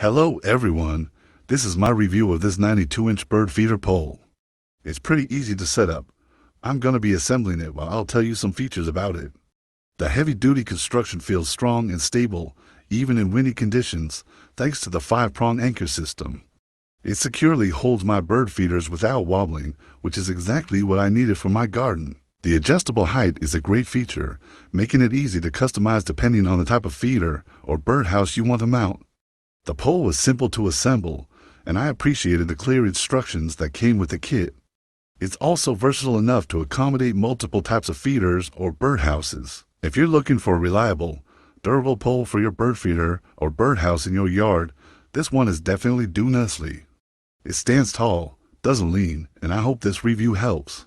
Hello everyone, this is my review of this 92-inch bird feeder pole. It's pretty easy to set up. I'm going to be assembling it while I'll tell you some features about it. The heavy-duty construction feels strong and stable, even in windy conditions, thanks to the 5-prong anchor system. It securely holds my bird feeders without wobbling, which is exactly what I needed for my garden. The adjustable height is a great feature, making it easy to customize depending on the type of feeder or birdhouse you want to mount. The pole was simple to assemble, and I appreciated the clear instructions that came with the kit. It's also versatile enough to accommodate multiple types of feeders or birdhouses. If you're looking for a reliable, durable pole for your bird feeder or birdhouse in your yard, this one is definitely due nicely. It stands tall, doesn't lean, and I hope this review helps.